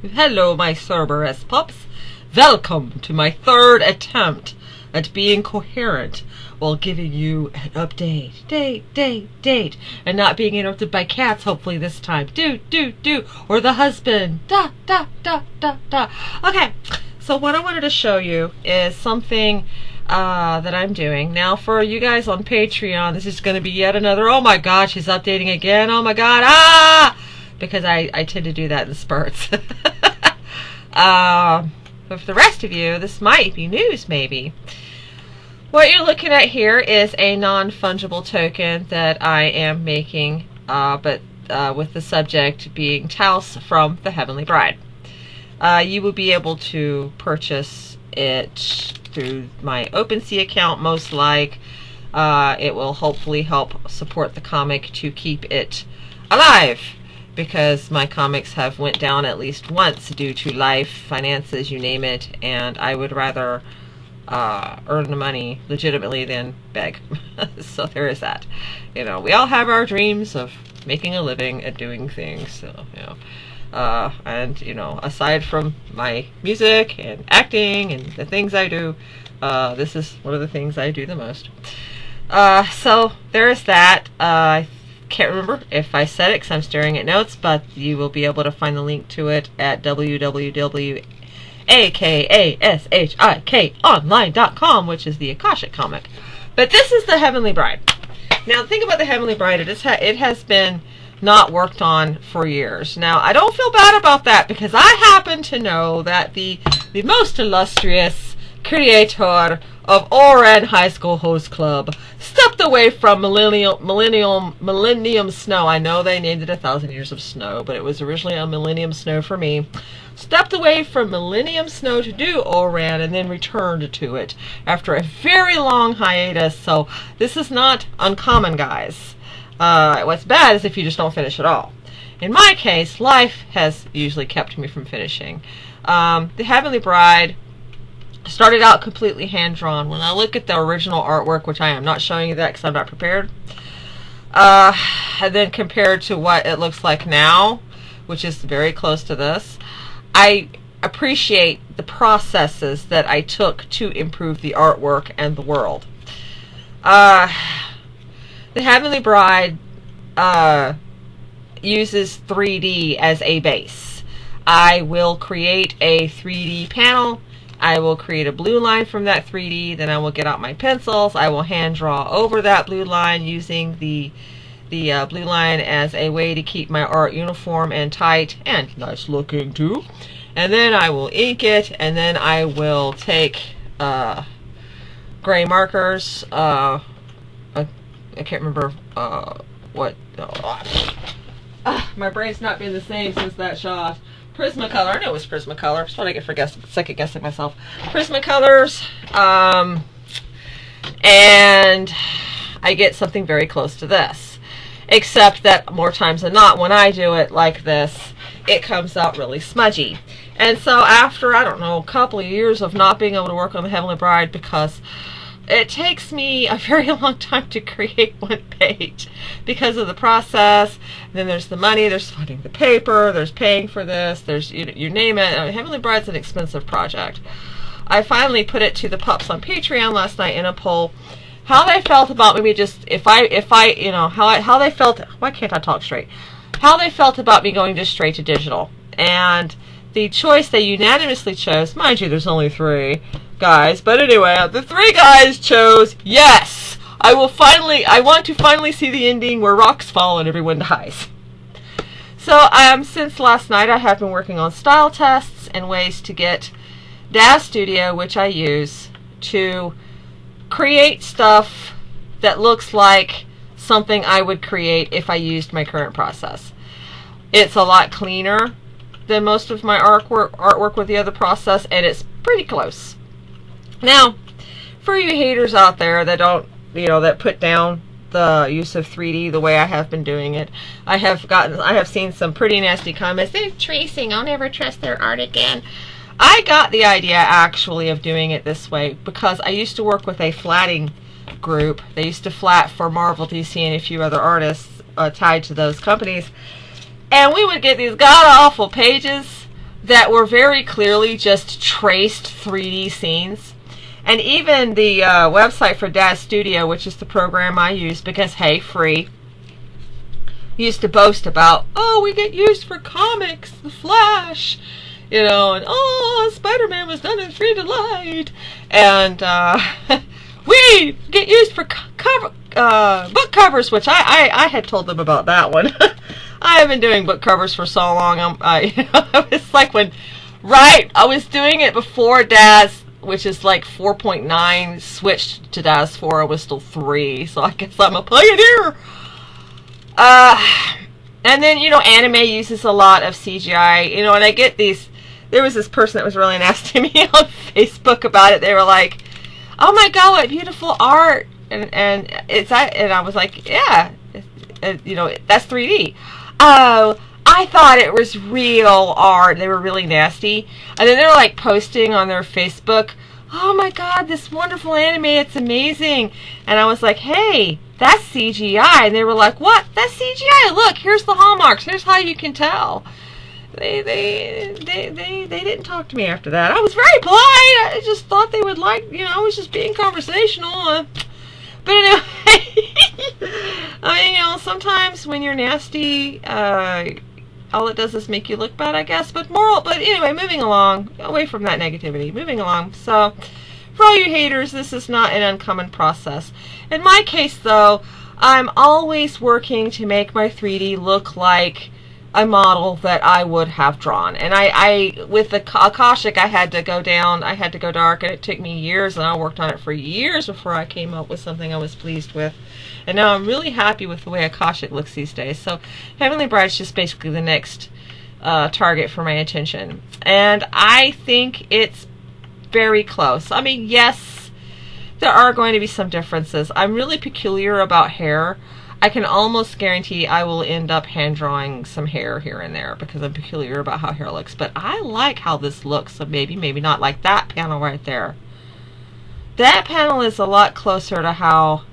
Hello, my Cerberus pups. Welcome to my third attempt at being coherent while giving you an update. Date. And not being interrupted by cats, hopefully this time. Do. Or the husband. Da. Okay, so what I wanted to show you is something that I'm doing. Now, for you guys on Patreon, this is going to be yet another, oh my god, she's updating again, oh my god, because I tend to do that in spurts. But for the rest of you, this might be news, maybe. What you're looking at here is a non-fungible token that I am making, but with the subject being Taos from the Heavenly Bride. You will be able to purchase it through my OpenSea account, most like. It will hopefully help support the comic to keep it alive, because my comics have went down at least once due to life, finances, you name it, and I would rather earn the money legitimately than beg. So there is that. You know, we all have our dreams of making a living and doing things, so, you know. And, you know, aside from my music and acting and the things I do, this is one of the things I do the most. So there is that. I can't remember if I said it because I'm staring at notes, but you will be able to find the link to it at www.akashikoonline.com, which is the Akashic comic. But this is the Heavenly Bride. Now, the thing about the Heavenly Bride, it has been not worked on for years. Now, I don't feel bad about that, because I happen to know that the most illustrious creator of Oran High School Host Club stepped away from Millennium Snow. I know they named it 1,000 Years of Snow, but it was originally a Millennium Snow for me. Stepped away from Millennium Snow to do Oran and then returned to it after a very long hiatus. So this is not uncommon, guys. What's bad is if you just don't finish at all. In my case, life has usually kept me from finishing. The Heavenly Bride started out completely hand-drawn. When I look at the original artwork, which I am not showing you that because I'm not prepared, and then compared to what it looks like now, which is very close to this, I appreciate the processes that I took to improve the artwork and the world. The Heavenly Bride uses 3D as a base. I will create a 3D panel. I will create a blue line from that 3D. Then I will get out my pencils. I will hand draw over that blue line using the blue line as a way to keep my art uniform and tight and nice looking too. And then I will ink it, and then I will take gray markers. I can't remember what. My brain's not been the same since that shot. Prismacolor. I know it was Prismacolor. That's what I get for second guessing myself. Prismacolors. And I get something very close to this. Except that more times than not, when I do it like this, it comes out really smudgy. And so after, I don't know, a couple of years of not being able to work on the Heavenly Bride, because it takes me a very long time to create one page because of the process. And then there's the money, there's finding the paper, there's paying for this, there's you name it. Heavenly Bride's an expensive project. I finally put it to the pups on Patreon last night in a poll, how they felt about maybe just if I you know, how they felt. Why can't I talk straight? How they felt about me going just straight to digital. And the choice they unanimously chose, mind you, there's only 3 guys, but anyway, the 3 guys chose yes. I want to finally see the ending where rocks fall and everyone dies. So since last night, I have been working on style tests and ways to get DAZ Studio, which I use, to create stuff that looks like something I would create if I used my current process. It's a lot cleaner than most of my artwork with the other process, and it's pretty close. Now, for you haters out there that don't, you know, that put down the use of 3D the way I have been doing it, I have seen some pretty nasty comments. They're tracing, I'll never trust their art again. I got the idea actually of doing it this way because I used to work with a flatting group. They used to flat for Marvel, DC, and a few other artists tied to those companies. And we would get these god-awful pages that were very clearly just traced 3D scenes. And even the website for Daz Studio, which is the program I use because, hey, free, used to boast about, oh, we get used for comics, The Flash, you know, and oh, Spider-Man was done in 3D light, and we get used for book covers, which I had told them about that one. I have been doing book covers for so long. It's like I was doing it before Daz, which is like 4.9, switched to Daz 4. I was still 3, so I guess I'm a pioneer. And then, anime uses a lot of CGI, and I get these. There was this person that was really nasty to me on Facebook about it. They were like, "Oh my God, what beautiful art!" And I was like, "Yeah, that's 3D." Oh, I thought it was real art. They were really nasty, and then they were like posting on their Facebook, "Oh my God, this wonderful anime! It's amazing!" And I was like, "Hey, that's CGI." And they were like, "What? That's CGI? Look, here's the hallmarks. Here's how you can tell." They didn't talk to me after that. I was very polite. I just thought they would I was just being conversational. But anyway, I mean, sometimes when you're nasty, all it does is make you look bad, I guess. But anyway, moving along, away from that negativity, moving along. So, for all you haters, this is not an uncommon process. In my case, though, I'm always working to make my 3D look like a model that I would have drawn. And I with the Akashic, I had to go dark, and it took me years, and I worked on it for years before I came up with something I was pleased with. And now I'm really happy with the way Akashic looks these days. So Heavenly Bride's just basically the next target for my attention. And I think it's very close. I mean, yes, there are going to be some differences. I'm really peculiar about hair. I can almost guarantee I will end up hand drawing some hair here and there because I'm peculiar about how hair looks. But I like how this looks, so maybe not, like that panel right there. That panel is a lot closer to how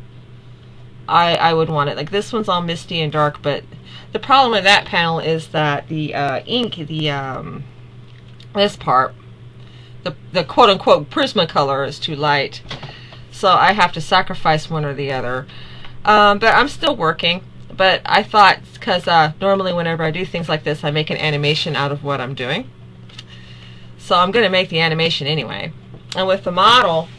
I would want it. Like, this one's all misty and dark, but the problem with that panel is that the ink, this part, the quote-unquote Prismacolor is too light. So I have to sacrifice one or the other. But I'm still working. But I thought, because normally whenever I do things like this, I make an animation out of what I'm doing. So I'm going to make the animation anyway. And with the model,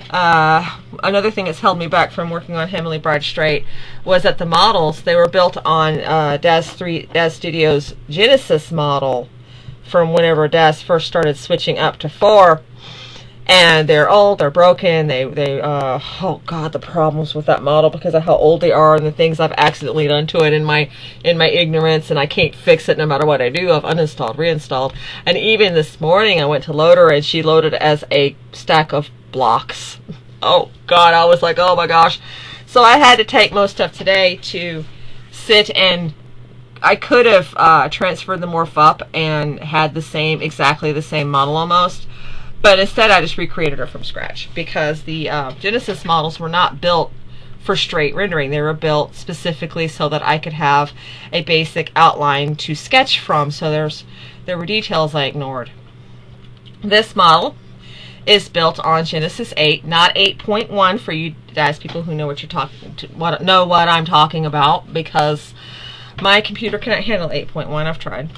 another thing that's held me back from working on Heavenly Bride straight was that the models, they were built on Daz Studio's Genesis model from whenever Daz first started switching up to 4. And they're old, they're broken, oh God, the problems with that model because of how old they are and the things I've accidentally done to it in my ignorance, and I can't fix it no matter what I do. I've uninstalled, reinstalled. And even this morning I went to load her and she loaded as a stack of blocks. Oh God, I was like, oh my gosh. So I had to take most of today to sit, and I could have transferred the morph up and had exactly the same model almost. But instead, I just recreated her from scratch because the Genesis models were not built for straight rendering. They were built specifically so that I could have a basic outline to sketch from. So there were details I ignored. This model is built on Genesis 8, not 8.1 for you guys, people who know what I'm talking about, because my computer cannot handle 8.1. I've tried.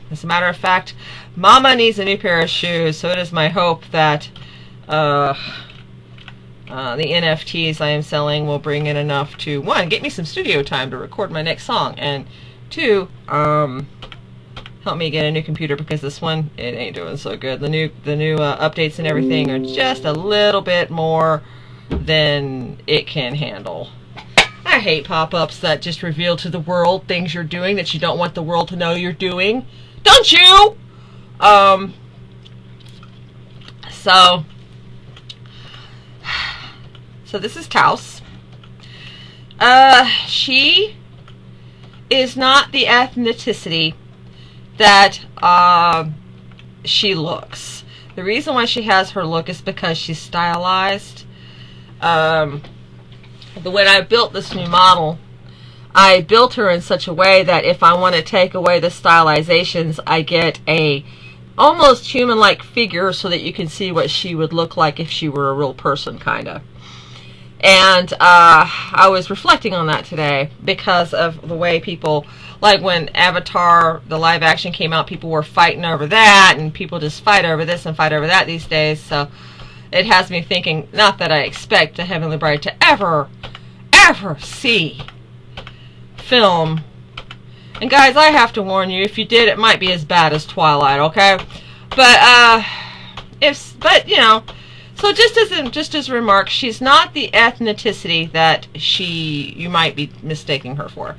As a matter of fact, Mama needs a new pair of shoes, so it is my hope that the NFTs I am selling will bring in enough to, 1, get me some studio time to record my next song, and 2, help me get a new computer, because this one, it ain't doing so good. The new updates and everything are just a little bit more than it can handle. I hate pop-ups that just reveal to the world things you're doing that you don't want the world to know you're doing. Don't you? So this is Taos. She is not the ethnicity that she looks. The reason why she has her look is because she's stylized. When I built this new model, I built her in such a way that if I want to take away the stylizations, I get a almost human-like figure so that you can see what she would look like if she were a real person, kind of. And I was reflecting on that today because of the way people, like when Avatar, the live action came out, people were fighting over that, and people just fight over this and fight over that these days. So it has me thinking, not that I expect the Heavenly Bride to ever see film. And guys, I have to warn you, if you did, it might be as bad as Twilight, okay? But, you know, so just as a remark, she's not the ethnicity that you might be mistaking her for.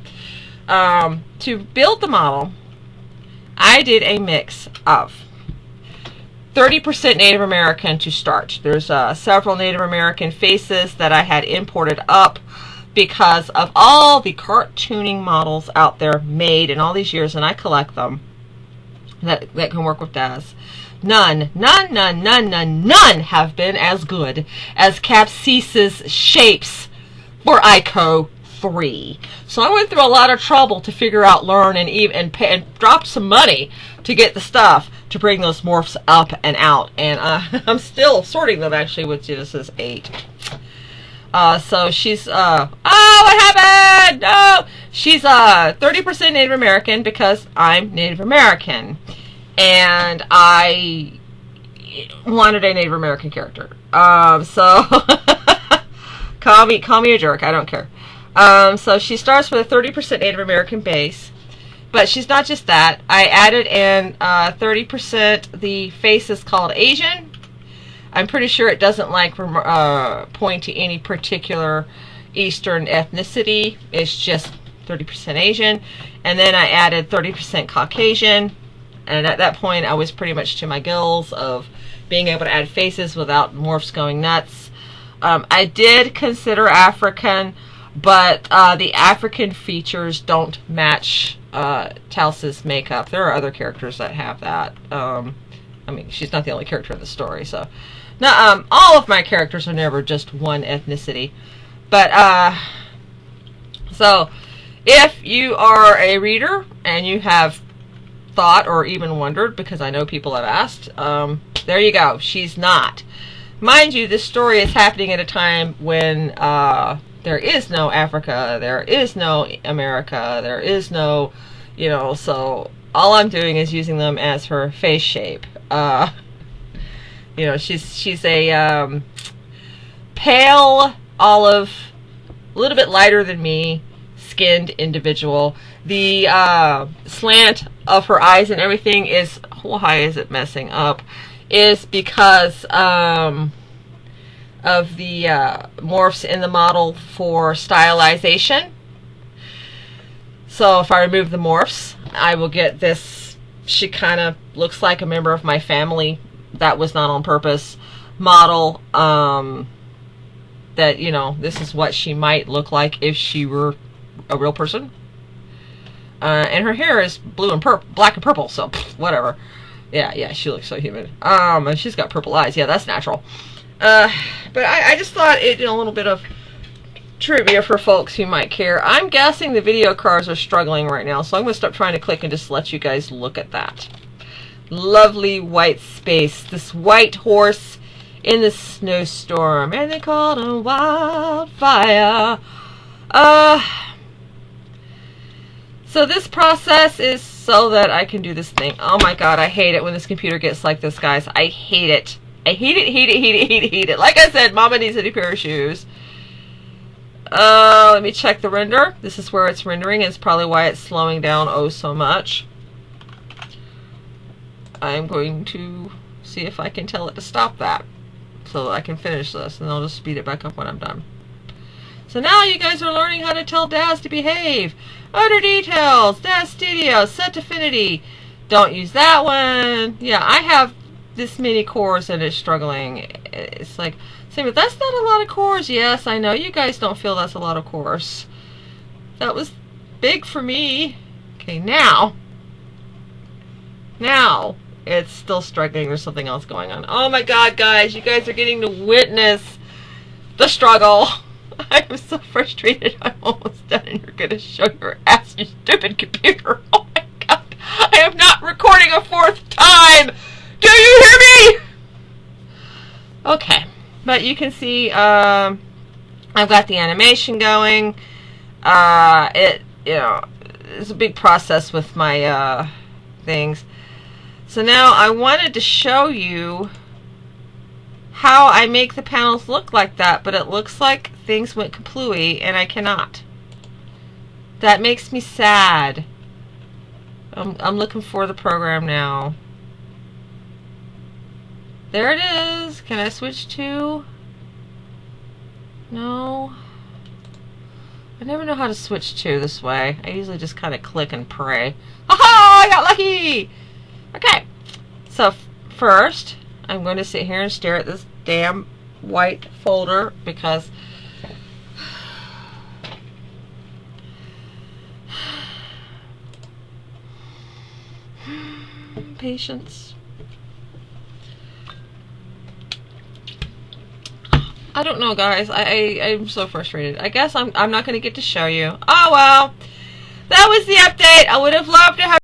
To build the model, I did a mix of 30% Native American to start. There's several Native American faces that I had imported up because of all the cartooning models out there made in all these years, and I collect them, that can work with Des. None have been as good as Capsise's shapes for ICO 3. So I went through a lot of trouble to figure out, learn, and pay, and drop some money to get the stuff to bring those morphs up and out. And I'm still sorting them, actually, with Genesis 8. So she's, oh, what happened? No! She's 30% Native American because I'm Native American. And I wanted a Native American character. So call me a jerk. I don't care. So she starts with a 30% Native American base, but she's not just that. I added in 30%. The face is called Asian. I'm pretty sure it doesn't like point to any particular Eastern ethnicity. It's just 30% Asian, and then I added 30% Caucasian. And at that point, I was pretty much to my gills of being able to add faces without morphs going nuts. I did consider African, but the African features don't match Talsa's makeup. There are other characters that have that. I mean, she's not the only character in the story, so. Now, all of my characters are never just one ethnicity. But, so, if you are a reader and you have thought or even wondered, because I know people have asked, there you go. She's not. Mind you, this story is happening at a time when there is no Africa, there is no America, there is no, you know, so all I'm doing is using them as her face shape. You know, she's a pale olive, a little bit lighter than me, skinned individual. The slant of her eyes and everything is, why is it messing up, is because of the morphs in the model for stylization. So if I remove the morphs, I will get this, she kind of looks like a member of my family. That was not on purpose model. That, you know, this is what she might look like if she were a real person. And her hair is blue and black and purple, so whatever. Yeah, she looks so human. And she's got purple eyes. Yeah, that's natural. But I just thought it, you know, a little bit of trivia for folks who might care. I'm guessing the video cards are struggling right now, so I'm going to stop trying to click and just let you guys look at that. Lovely white space. This white horse in the snowstorm, and they called him Wildfire. So this process is so that I can do this thing. Oh my god, I hate it when this computer gets like this, guys. I hate it. I hate it. Like I said, Mama needs a new pair of shoes. Let me check the render. This is where it's rendering. It's probably why it's slowing down oh so much. I'm going to see if I can tell it to stop that so that I can finish this, and I'll just speed it back up when I'm done. So now you guys are learning how to tell DAZ to behave. Under details, DAZ Studio, set affinity. Don't use that one. Yeah, I have this many cores and it's struggling. It's like, say, but that's not a lot of cores. Yes, I know you guys don't feel that's a lot of cores. That was big for me. Okay, now it's still struggling. There's something else going on. Oh my god, guys, you guys are getting to witness the struggle. I am so frustrated. I'm almost done and you're gonna show your ass, you stupid computer. Oh my god. I am not recording a fourth time. but you can see I've got the animation going. It's a big process with my things. So now I wanted to show you how I make the panels look like that, but it looks like things went kaplooey and I cannot. That makes me sad. I'm looking for the program now. There it is. Can I switch to? No. I never know how to switch to this way. I usually just kind of click and pray. Aha! I got lucky! Okay. So first, I'm going to sit here and stare at this damn white folder because patience. I don't know, guys. I'm so frustrated. I guess I'm not going to get to show you. Oh well. That was the update. I would have loved to have